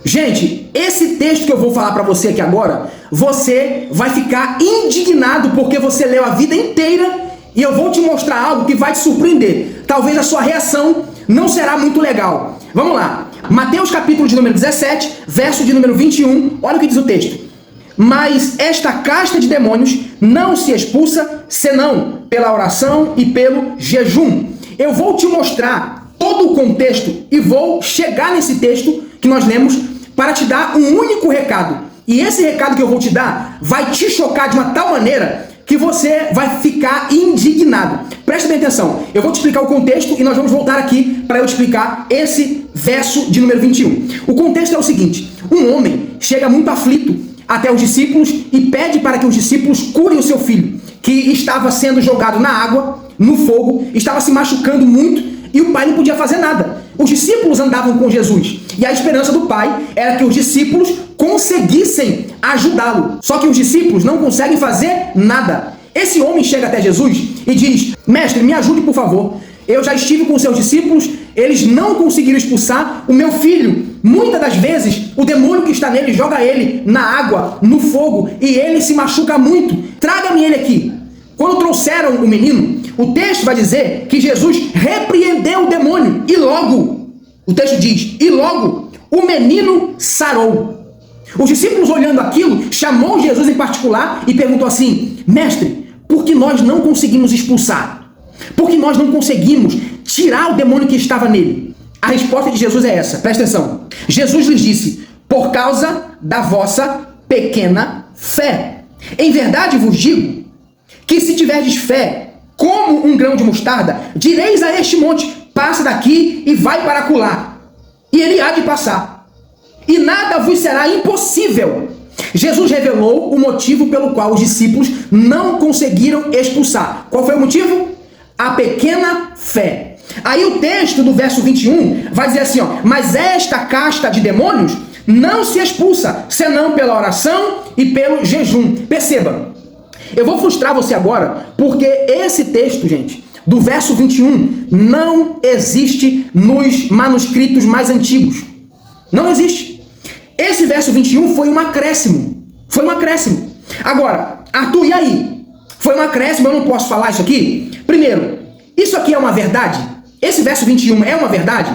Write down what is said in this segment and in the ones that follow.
Gente, esse texto que eu vou falar para você aqui agora, você vai ficar indignado porque você leu a vida inteira e eu vou te mostrar algo que vai te surpreender. Talvez a sua reação não será muito legal. Vamos lá. Mateus capítulo de número 17, verso de número 21, olha o que diz o texto. Mas esta casta de demônios não se expulsa senão pela oração e pelo jejum. Eu vou te mostrar todo o contexto e vou chegar nesse texto que nós lemos para te dar um único recado. E esse recado que eu vou te dar vai te chocar de uma tal maneira que você vai ficar indignado. Presta bem atenção, eu vou te explicar o contexto e nós vamos voltar aqui para eu te explicar esse verso de número 21. O contexto é o seguinte: um homem chega muito aflito até os discípulos e pede para que os discípulos curem o seu filho, que estava sendo jogado na água, no fogo, estava se machucando muito e o pai não podia fazer nada. Os discípulos andavam com Jesus e a esperança do pai era que os discípulos conseguissem ajudá-lo. Só que os discípulos não conseguem fazer nada. Esse homem chega até Jesus e diz: mestre, me ajude por favor. Eu já estive com os seus discípulos, eles não conseguiram expulsar o meu filho. Muitas das vezes o demônio que está nele joga ele na água, no fogo, e ele se machuca muito. Traga-me ele aqui. Quando trouxeram o menino, o texto vai dizer que Jesus repreendeu o demônio e logo, o texto diz, e logo o menino sarou. Os discípulos olhando aquilo, chamou Jesus em particular e perguntou assim: mestre, por que nós não conseguimos expulsar? Por que nós não conseguimos tirar o demônio que estava nele? A resposta de Jesus é essa, presta atenção. Jesus lhes disse: por causa da vossa pequena fé. Em verdade vos digo que se tiverdes fé como um grão de mostarda, direis a este monte: passa daqui e vai para acolá, e ele há de passar, e nada vos será impossível. Jesus revelou o motivo pelo qual os discípulos não conseguiram expulsar. Qual foi o motivo? A pequena fé. Aí o texto do verso 21 vai dizer assim, ó: mas esta casta de demônios não se expulsa, senão pela oração e pelo jejum. Perceba, eu vou frustrar você agora, porque esse texto, gente, do verso 21, não existe nos manuscritos mais antigos. Não existe. Esse verso 21 foi um acréscimo. Foi um acréscimo. Agora, Arthur, e aí? Foi um acréscimo, eu não posso falar isso aqui? Primeiro, isso aqui é uma verdade? Esse verso 21 é uma verdade?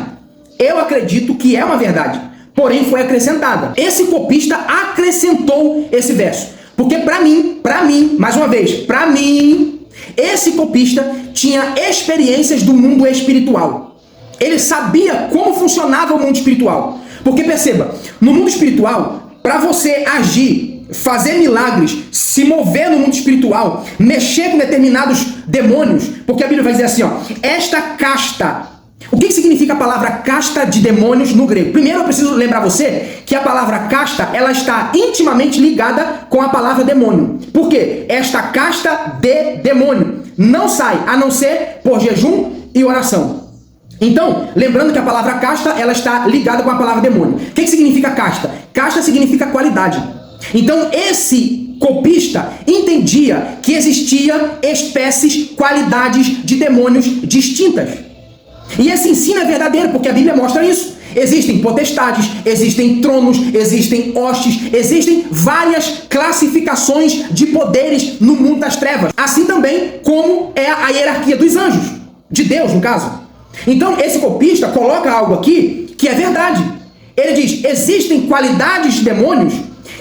Eu acredito que é uma verdade, porém foi acrescentada. Esse copista acrescentou esse verso. Porque para mim, mais uma vez, para mim, esse copista tinha experiências do mundo espiritual. Ele sabia como funcionava o mundo espiritual. Porque perceba, no mundo espiritual, para você agir, fazer milagres, se mover no mundo espiritual, mexer com determinados demônios, porque a Bíblia vai dizer assim, ó: esta casta. O que significa a palavra casta de demônios no grego? Primeiro eu preciso lembrar você que a palavra casta, ela está intimamente ligada com a palavra demônio. Por quê? Esta casta de demônio não sai, a não ser por jejum e oração. Então, lembrando que a palavra casta, ela está ligada com a palavra demônio. O que significa casta? Casta significa qualidade. Então, esse copista entendia que existia espécies, qualidades de demônios distintas. E esse ensino é verdadeiro, porque a Bíblia mostra isso. Existem potestades, existem tronos, existem hostes, existem várias classificações de poderes no mundo das trevas. Assim também como é a hierarquia dos anjos, de Deus no caso. Então esse copista coloca algo aqui que é verdade. Ele diz: existem qualidades de demônios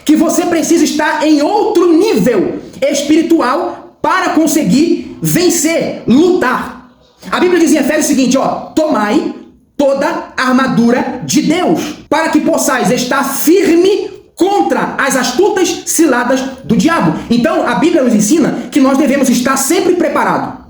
que você precisa estar em outro nível espiritual para conseguir vencer, lutar. A Bíblia diz em Efésios o seguinte, ó: tomai toda a armadura de Deus, para que possais estar firme contra as astutas ciladas do diabo. Então a Bíblia nos ensina que nós devemos estar sempre preparados.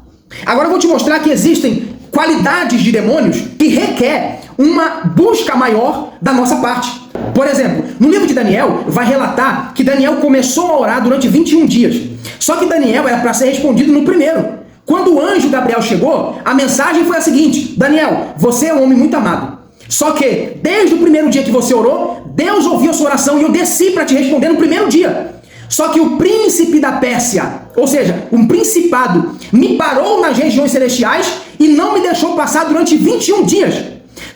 Agora eu vou te mostrar que existem qualidades de demônios que requer uma busca maior da nossa parte. Por exemplo, no livro de Daniel vai relatar que Daniel começou a orar durante 21 dias. Só que Daniel era para ser respondido no primeiro. Quando o anjo Gabriel chegou, a mensagem foi a seguinte: Daniel, você é um homem muito amado. Só que, desde o primeiro dia que você orou, Deus ouviu a sua oração e eu desci para te responder no primeiro dia. Só que o príncipe da Pérsia, ou seja, um principado, me parou nas regiões celestiais e não me deixou passar durante 21 dias.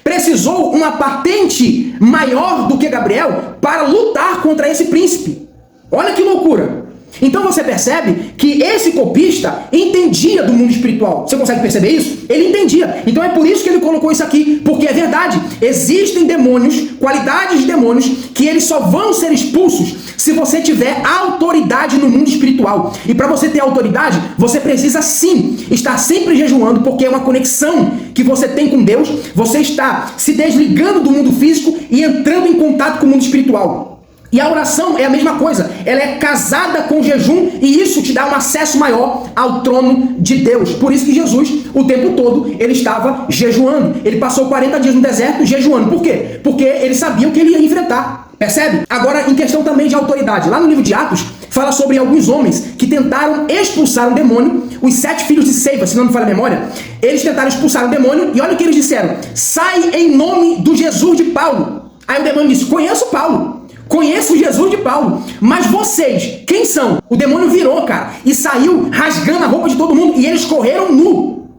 precisou uma patente maior do que Gabriel para lutar contra esse príncipe. Olha que loucura! Então você percebe que esse copista entendia do mundo espiritual. Você consegue perceber isso? Ele entendia. Então é por isso que ele colocou isso aqui, porque é verdade. Existem demônios, qualidades de demônios, que eles só vão ser expulsos se você tiver autoridade no mundo espiritual. E para você ter autoridade, você precisa sim estar sempre jejuando, porque é uma conexão que você tem com Deus. Você está se desligando do mundo físico e entrando em contato com o mundo espiritual. E a oração é a mesma coisa, ela é casada com o jejum e isso te dá um acesso maior ao trono de Deus. Por isso que Jesus, o tempo todo, ele estava jejuando. Ele passou 40 dias no deserto jejuando. Por quê? Porque ele sabia o que ele ia enfrentar. Percebe? Agora, em questão também de autoridade, lá no livro de Atos, fala sobre alguns homens que tentaram expulsar um demônio, os 7 filhos de Seifa, se não me falha a memória. Eles tentaram expulsar um demônio e olha o que eles disseram: sai em nome do Jesus de Paulo. Aí o demônio disse: conheço Paulo. Conheço Jesus de Paulo, mas vocês, quem são? O demônio virou, cara, e saiu rasgando a roupa de todo mundo, e eles correram nu.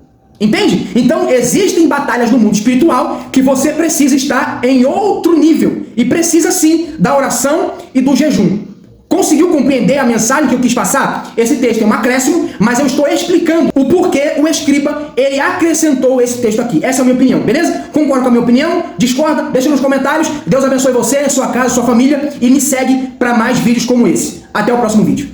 Entende? Então, existem batalhas no mundo espiritual que você precisa estar em outro nível, e precisa sim da oração e do jejum. Conseguiu compreender a mensagem que eu quis passar? Esse texto é um acréscimo, mas eu estou explicando o porquê o escriba, ele acrescentou esse texto aqui. Essa é a minha opinião, beleza? Concorda com a minha opinião? Discorda? Deixa nos comentários. Deus abençoe você, sua casa, sua família e me segue para mais vídeos como esse. Até o próximo vídeo.